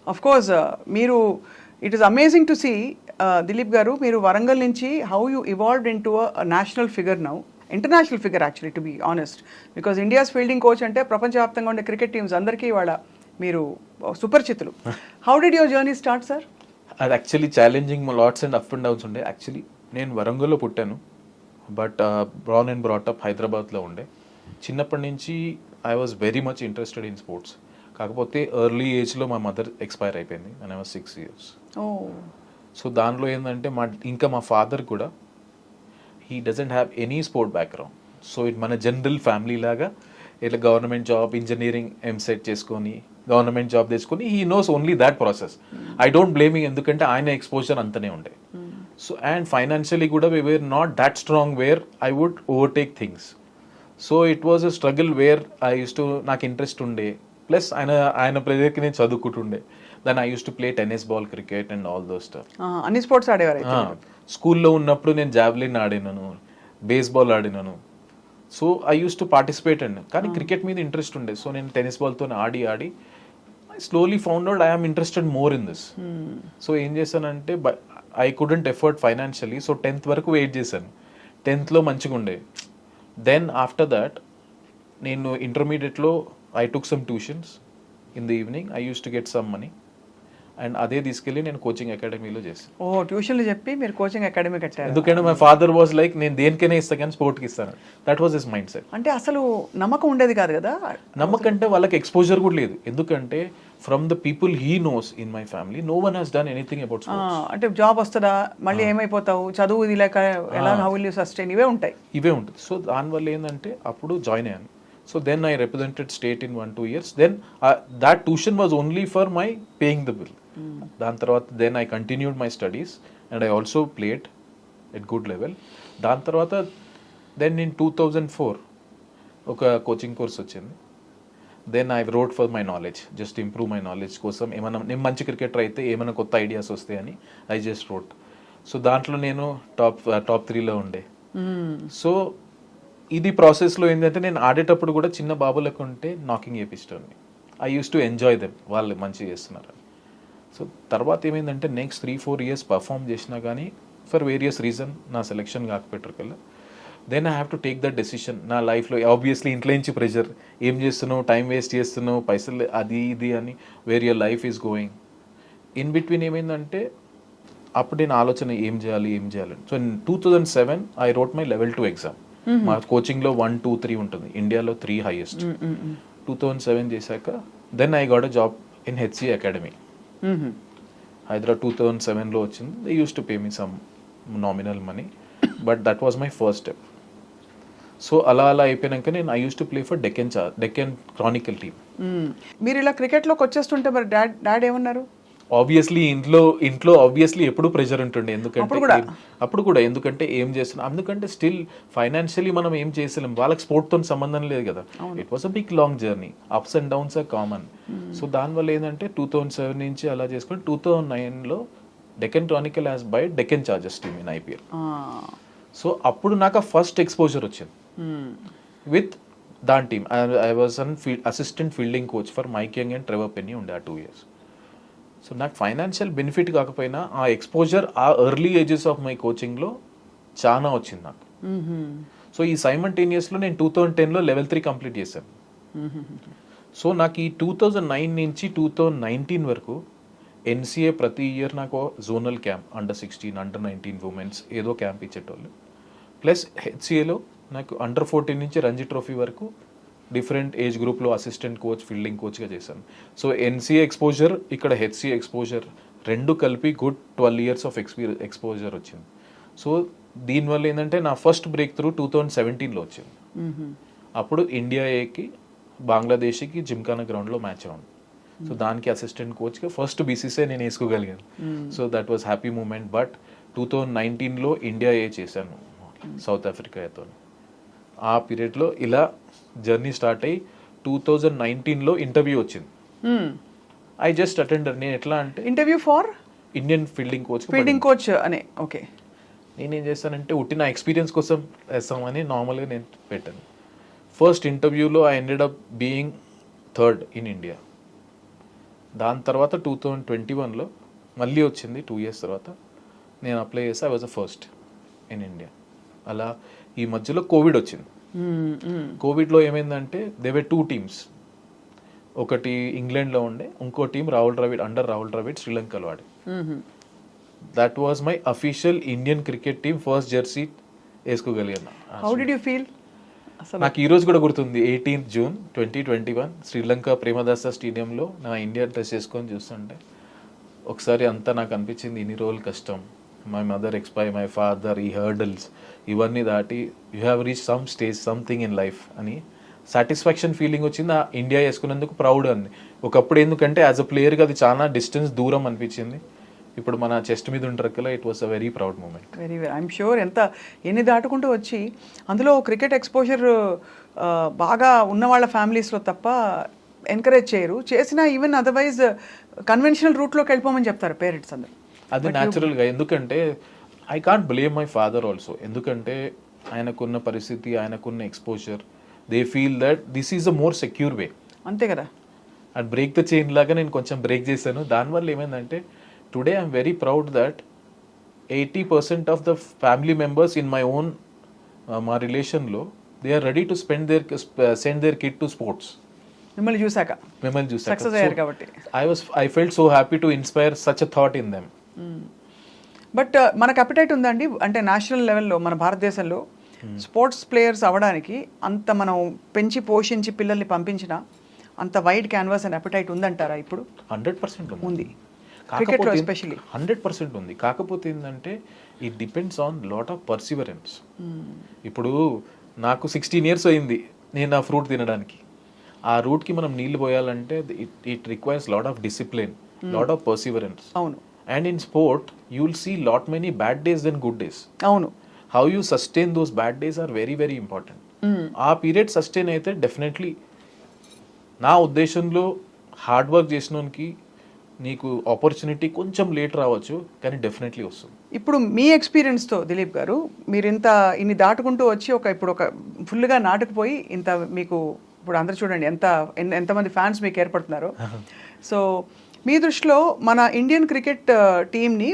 Of course మీరు it is amazing to see Dilip గారు, మీరు వరంగల్ నుంచి how you evolved into national figure now, international figure actually to be honest, because India's fielding coach అంటే ప్రపంచవ్యాప్తంగా ఉండే cricket teams అందరికీ వాళ్ళ మీరు సుపరిచితులు. How did your journey start sir? అది actually challenging lots and up and downs ఉండే. Actually నేను వరంగల్లో పుట్టాను, బట్ బ్రాన్ అండ్ బ్రాటప్ హైదరాబాద్లో ఉండే. చిన్నప్పటి నుంచి I was very much interested in sports. కాకపోతే ఎర్లీ ఏజ్లో మా మదర్ ఎక్స్పైర్ అయిపోయింది and I was 6 years. So దానిలో ఏంటంటే మా ఫాదర్ కూడా he doesn't have any sport background. So it మన జనరల్ ఫ్యామిలీ లాగా ఇట్లా గవర్నమెంట్ జాబ్, ఇంజనీరింగ్ ఎంసెట్ చేసుకొని గవర్నమెంట్ జాబ్ తెచ్చుకొని he knows only that process. I don't blaming, ఎందుకంటే ఆయన ఎక్స్పోజర్ అంతనే ఉండే. సో అండ్ ఫైనాన్షియలీ కూడా we were not that strong where I would overtake things. So it was a struggle where I use to, నాకు interest ఉండే, plus ఆయన ప్రెజర్కి నేను చదువుకుంటుండే. Then I use to play tennis ball, cricket and all those stuff. అన్ని sports ఆడేవారు? స్కూల్లో ఉన్నప్పుడు నేను జావ్లిన్ ఆడినాను, బేస్బాల్ ఆడినాను. So I use to participate అండి. కానీ క్రికెట్ మీద ఇంట్రెస్ట్ ఉండే. సో నేను టెన్నిస్ బాల్తో ఆడి I slowly found out I am interested more in this. So ఏం చేశానంటే I couldn't afford financially. So 10th వరకు వెయిట్ చేశాను. 10th మంచిగా ఉండే. దెన్ ఆఫ్టర్ దాట్ నేను ఇంటర్మీడియట్లో I took some tuitions in the evening. I use to get some money and అదే తీసుకెళ్ళి నేను కోచింగ్ అకాడమీలో చేశాను. ట్యూషన్లు చెప్పి మీరు కోచింగ్ అకాడమీ కట్టారు? ఎందుకంటే మై ఫాదర్ వాజ్ లైక్, నేను దేనికైనా ఇస్తాను కానీ స్పోర్ట్కి ఇస్తాను. That was his mind set. అంటే అసలు నమ్మకం ఉండేది కాదు కదా? నమ్మకం అంటే వాళ్ళకి ఎక్స్పోజర్ కూడా లేదు. ఎందుకంటే from the people he knows in my family no one has done anything about sports. అంటే జాబ్ వస్తుందా, మళ్ళీ ఏమైపోతావు, చదువు ఇది లేక ఎలా, హౌ విల్ యూ సస్టైన్, ఇవే ఉంటుంది. సో దానివల్ల ఏంటంటే అప్పుడు జాయిన్ అయ్యాను. So then I represented state in 1-2 years. Then that tuition was only for my paying the bill. Dan tarvata then I continued my studies and I also played at good level. Dan tarvata then in 2004 oka coaching course ochindi. Then I wrote for my knowledge, just to improve my knowledge kosam emana nem manchi cricketer aithe emana kotta ideas ostayani I just wrote. So dantlo nenu top 3 lo unde. So ఇది ప్రాసెస్లో ఏంటంటే నేను ఆడేటప్పుడు కూడా చిన్న బాబులకు ఉంటే knocking చేపిస్తాను. I use to enjoy them, వాళ్ళు మంచిగా చేస్తున్నారు. సో తర్వాత ఏమైందంటే నెక్స్ట్ 3-4 years పర్ఫామ్ చేసినా కానీ ఫర్ వేరియస్ రీజన్ నా సెలెక్షన్ కాకపోయారు కల్లా. Then I have to take that decision నా లైఫ్లో. ఆబ్వియస్లీ ఇంట్లో నుంచి ప్రెషర్, ఏం చేస్తున్నావు, టైం వేస్ట్ చేస్తున్నావు, పైసలు అది ఇది అని, where your life is going. In between ఏమైందంటే అప్పుడు నేను ఆలోచన ఏం చేయాలి. So in 2007 I wrote my level 2 exam. మా కోచింగ్లో 1, 2, 3 ఉంటుంది, ఇండియాలో 3 హైయెస్ట్. 2007 చేశాక then I got a job in HCA academy Hyderabad. 2007లో వచ్చింది. They use to pay me some nominal money, but that was my first step. So అలా అయిపోయాక నేను I use to play for Deccan Chronicle team. మీరు ఇలా క్రికెట్లోకి వచ్చేస్తుంటే మరి డాడ్ ఏమన్నారు? ఆబ్వియస్లీ ఇంట్లో ఆబ్వియస్లీ ఎప్పుడు ప్రెషర్ ఉంటుండే. అప్పుడు కూడా ఎందుకంటే ఏం చేస్తున్నాం, ఎందుకంటే స్టిల్ ఫైనాన్షియలీ మనం ఏం చేసలేం, వాళ్ళకి స్పోర్ట్తో సంబంధం లేదు కదా. It was a big long journey, ups and downs are common. So దానివల్ల ఏంటంటే 2007 నుంచి అలా చేసుకొని 2009లో Deccan Chronicle as by Deccan Chargers team in IPL. So అప్పుడు నాకు ఫస్ట్ ఎక్స్పోజర్ వచ్చింది విత్ దాని టీమ్. I was an assistant fielding coach for Mike Young and Trevor Penny ఉండే ఆ 2 years. సో నాకు ఫైనాన్షియల్ బెనిఫిట్ కాకపోయినా ఆ ఎక్స్పోజర్ ఆ ఎర్లీ ఏజెస్ ఆఫ్ మై కోచింగ్లో చాలా వచ్చింది నాకు. సో ఈ సైమల్టేనియస్లో నేను 2010లో level 3 కంప్లీట్ చేశాను. సో నాకు ఈ 2009 నుంచి 2019 వరకు NCA ప్రతి ఇయర్ నాకు zonal camp under 16, under 19 women's ఏదో క్యాంప్ ఇచ్చేటోళ్ళు. ప్లస్ HCAలో నాకు అండర్ 14 నుంచి రంజీ ట్రోఫీ వరకు డిఫరెంట్ ఏజ్ గ్రూప్లో అసిస్టెంట్ కోచ్, ఫీల్డింగ్ కోచ్గా చేశాను. సో NCA ఎక్స్పోజర్, ఇక్కడ HCA ఎక్స్పోజర్ రెండు కలిపి గుడ్ 12 years ఆఫ్ ఎక్స్పోజర్ వచ్చింది. సో దీనివల్ల ఏంటంటే నా ఫస్ట్ బ్రేక్ త్రూ 2017లో వచ్చింది. అప్పుడు ఇండియా ఏకి బంగ్లాదేశ్కి జిమ్ఖానా గ్రౌండ్లో మ్యాచ్ ఉంది. సో దానికి అసిస్టెంట్ కోచ్గా ఫస్ట్ BCCI నేను వేసుకోగలిగాను. So that was happy moment. But 2019లో ఇండియా ఏ చేశాను సౌత్ ఆఫ్రికాతో. ఆ పీరియడ్లో ఇలా జర్నీ స్టార్ట్ అయ్యి 2019లో ఇంటర్వ్యూ వచ్చింది. I just attended. నేను ఎట్లా అంటే interview for Indian fielding coach అనే. ఓకే. నేనేం చేస్తానంటే నా ఎక్స్పీరియన్స్ కోసం వేస్తామని నార్మల్గా నేను పెట్టాను. ఫస్ట్ ఇంటర్వ్యూలో I ended up being 3rd in India. దాని తర్వాత 2021లో మళ్ళీ వచ్చింది 2 years తర్వాత నేను అప్లై చేసి I was the first in India. అలా ఈ మధ్యలో కోవిడ్ వచ్చింది. కోవిడ్లో ఏమైందంటే దేవర్ 2 teams. ఒకటి ఇంగ్లాండ్లో ఉండే, ఇంకో టీం రాహుల్ ద్రావిడ్ రాహుల్ ద్రావిడ్ శ్రీలంకలో ఆడి. That was my official Indian cricket team first jersey వేసుకోగలిగాను. How did you feel? నాకు ఈ రోజు కూడా గుర్తుంది, 18th June 2021 శ్రీలంక ప్రేమదాస స్టేడియంలో నా ఇండియా డ్రెస్ వేసుకొని చూస్తుంటే ఒకసారి అంతా నాకు అనిపించింది, ఇన్ని రోజులు కష్టం, my mother expire, my father, ఈ హర్డల్స్ ఇవన్నీ దాటి you have reach some stage something in life అని సాటిస్ఫాక్షన్ ఫీలింగ్ వచ్చింది. ఆ ఇండియా వేసుకున్నందుకు ప్రౌడ్ అంది. ఒకప్పుడు ఎందుకంటే యాజ్ అ ప్లేయర్గా అది చాలా డిస్టెన్స్ దూరం అనిపించింది. ఇప్పుడు మన చెస్ట్ మీద ఉంటారు కదా, it was a very proud moment. Very very I'm sure. ఎన్ని దాటుకుంటూ వచ్చి అందులో క్రికెట్ ఎక్స్పోజర్ బాగా ఉన్న వాళ్ళ ఫ్యామిలీస్లో తప్ప ఎంకరేజ్ చేయరు. చేసినా ఈవెన్ అదర్వైజ్ కన్వెన్షనల్ రూట్లోకి వెళ్ళిపోమని చెప్తారు పేరెంట్స్ అందరు. అది న్యాచురల్గా, ఎందుకంటే I can't blame my father also. ఎందుకంటే ఆయనకున్న పరిస్థితి, ఆయనకున్న exposure, they feel that this is a more secure way. అంతే కదా. అది బ్రేక్ ద చైన్ లాగా నేను కొంచెం బ్రేక్ చేశాను. దానివల్ల ఏమైందంటే today I'm very proud that 80% of the family members in my own మా రిలేషన్లో they are ready to send their kid to sports. మిమ్మల్ని చూసాక సక్సెస్ అయ్యారు కాబట్టి I felt so happy to inspire such a thought in them. But మనకు appetite ఉందండి, అంటే national లెవెల్లో మన భారతదేశంలో స్పోర్ట్స్ ప్లేయర్స్ అవ్వడానికి అంత మనం పెంచి పోషించి పిల్లల్ని పంపించిన అంత వైడ్ క్యాన్వాస్ అండ్ అపిటైట్ ఉందంటారా ఇప్పుడు? 100% ఉంది. క్రికెట్లో ఎస్పెషల్లీ 100% ఉంది. కాకపోతే ఏంటంటే it depends on lot of Perseverance. ఇప్పుడు నాకు 16 years అయింది నేను ఆ ఫ్రూట్ తినడానికి. ఆ రూట్కి మనం నీళ్ళు పోయాలంటే it requires lot of discipline, lot of perseverance. అవును. And in sport you will see lot many bad days then good days. అవును. How you sustain those bad days are very very important. ఆ period sustain అయితే definitely నా ఉద్దేశంలో hard work చేసినోనికి నీకు opportunity కొంచెం late రావచ్చు, కానీ డెఫినెట్లీ వస్తుంది. ఇప్పుడు మీ ఎక్స్పీరియన్స్తో దిలీప్ గారు, మీరు ఇన్ని దాటుకుంటూ వచ్చి ఇప్పుడు ఒక ఫుల్గా నాటుకుపోయి ఇంత మీకు ఇప్పుడు అందరు చూడండి ఎంతమంది ఫ్యాన్స్ మీకు ఏర్పడుతున్నారు. సో మీ దృష్టిలో మన ఇండియన్ క్రికెట్ టీమ్ని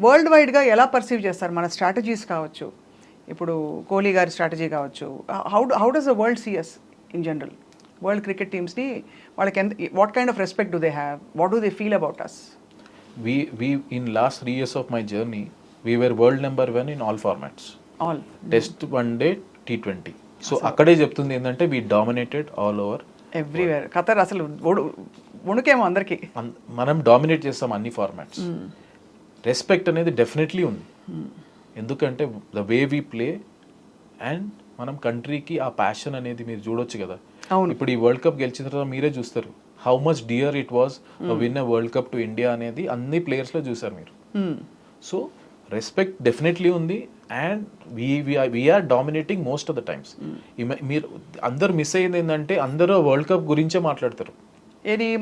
వరల్డ్ వైడ్గా ఎలా పర్సీవ్ చేస్తారు? మన స్ట్రాటజీస్ కావచ్చు, ఇప్పుడు కోహ్లీ గారి స్ట్రాటజీ కావచ్చు, how does the world see us in general? World cricket టీమ్స్ని వాళ్ళకి what kind of respect do they have? What do they feel about us? We in last 3 years of my journey, we were world number 1 in all formats. All. Test, one day, T20. So అక్కడే చెప్తుంది ఏంటంటే we dominated all over. Everywhere. Qatar అసలు వణుకేమో అందరికి. మనం dominate చేస్తాం అన్ని formats. Respect అనేది definitely ఉంది. ఎందుకంటే the way we play and మనం కంట్రీకి ఆ ప్యాషన్ అనేది మీరు చూడొచ్చు కదా. ఇప్పుడు ఈ వరల్డ్ కప్ గెలిచిన తర్వాత మీరే చూస్తారు how much dear it was win a world cup to India అనేది అన్ని ప్లేయర్స్లో చూసారు మీరు. సో రెస్పెక్ట్ డెఫినెట్లీ ఉంది and we're dominating most of the times. మీరు అందరు మిస్ అయ్యింది ఏంటంటే అందరూ వరల్డ్ కప్ గురించే మాట్లాడతారు.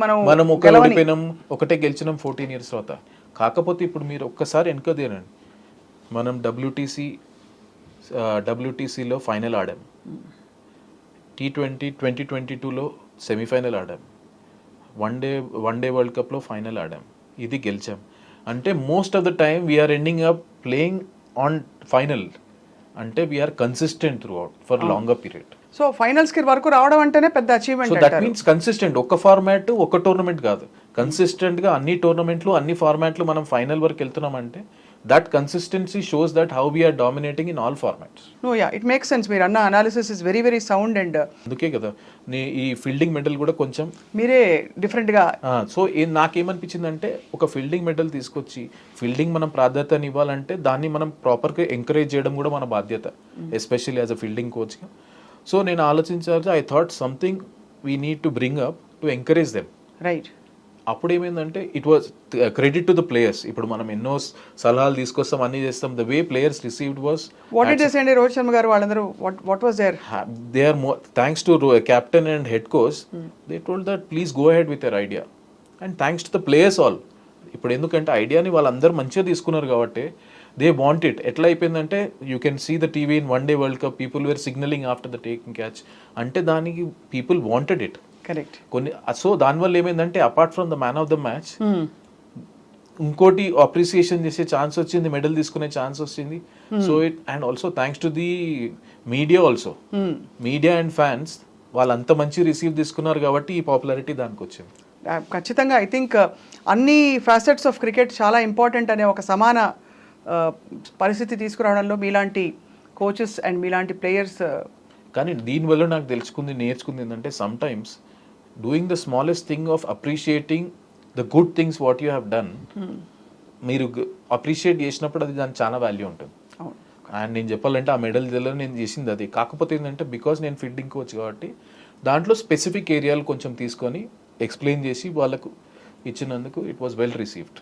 మనం ఓడిపోయినాం, ఒకటే గెలిచినాం 14 years తర్వాత. కాకపోతే ఇప్పుడు మీరు ఒక్కసారి వెనక తీరండి, మనం WTCలో ఫైనల్ ఆడాం, T20 2022లో సెమీఫైనల్ ఆడాం, వన్ డే వరల్డ్ కప్లో ఫైనల్ ఆడాం, ఇది గెలిచాం. అంటే most of the time we're ending up playing on final. అంటే we're consistent throughout for longer period. So finals కి వరకు రావడం అంటేనే పెద్ద achievement. So that means consistent. ఒక ఫార్మాట్ ఒక టోర్నమెంట్ కాదు, కన్సిస్టెంట్ గా అన్ని టోర్నమెంట్లు అన్ని ఫార్మాట్లు మనం ఫైనల్ వరకు వెళ్తున్నామంటే that consistency shows that how we are dominating in all formats. No yeah, it makes sense. మీరు అన్న analysis is very very sound. And అందుకే కదా ఈ ఫీల్డింగ్ మెడల్ కూడా కొంచెం మీరే డిఫరెంట్ గా. సో నాకేమనిపించింది అంటే ఒక ఫీల్డింగ్ మెడల్ తీసుకొచ్చి ఫీల్డింగ్ మనం ప్రాధాన్యత ఇవ్వాలంటే దాన్ని మనం ప్రాపర్గా ఎంకరేజ్ చేయడం కూడా మన బాధ్యత, ఎస్పెషల్లీ యాజ్ అ ఫీల్డింగ్ కోచ్గా. సో నేను ఆలోచించాలి, I thought something we need to bring up to encourage them. Right. అప్పుడు ఏమైందంటే it was credit to the players. ఇప్పుడు మనం ఎన్నో సలహాలు తీసుకొస్తాం, అన్ని చేస్తాం. The way players received was what did they say? Rohit Sharma garu వాళ్ళందరూ what was there? They are more thanks to captain and head coach, they told that please go ahead with your idea. And thanks to the players all. ఇప్పుడు ఎందుకంటే ఐడియాని వాళ్ళందరూ మంచిగా తీసుకున్నారు కాబట్టి they want it. ఎట్లా అయిపోయిందంటే you can see the TV in one day world cup, people were signalling after the taking catch. అంటే దానికి పీపుల్ వాంటెడ్ ఇట్. కరెక్ట్. కొన్ని సో దానివల్ల ఏమైందంటే apart from the man of the match ఇంకోటి appreciation చేసే chance వచ్చింది, medal తీసుకునే chance వచ్చింది. So it and also thanks to the media also, media and fans వాళ్ళంత మంచి రిసీవ్ తీసుకున్నారు కాబట్టి ఈ పాపులారిటీ దానికి వచ్చింది. ఖచ్చితంగా ఐ థింక్ అన్ని ఫ్యాసెట్స్ ఆఫ్ క్రికెట్ చాలా ఇంపార్టెంట్ అనే ఒక సమాన పరిస్థితి తీసుకురావడంలో మీలాంటి కోచెస్ అండ్ మీలాంటి ప్లేయర్స్. కానీ దీనివల్ల నాకు నేర్చుకుంది ఏంటంటే some times doing the smallest thing of appreciating the good things what you have done, మీరు అప్రిషియేట్ చేసినప్పుడు అది దానికి చాలా వాల్యూ ఉంటుంది. అండ్ నేను చెప్పాలంటే ఆ మెడల్ నేను చేసింది అది. కాకపోతే ఏంటంటే బికాస్ నేను ఫీల్డింగ్ కోచ్ కాబట్టి దాంట్లో స్పెసిఫిక్ ఏరియాలు కొంచెం తీసుకొని ఎక్స్ప్లెయిన్ చేసి వాళ్ళకు ఇచ్చినందుకు ఇట్ వాస్ వెల్ రిసీవ్డ్.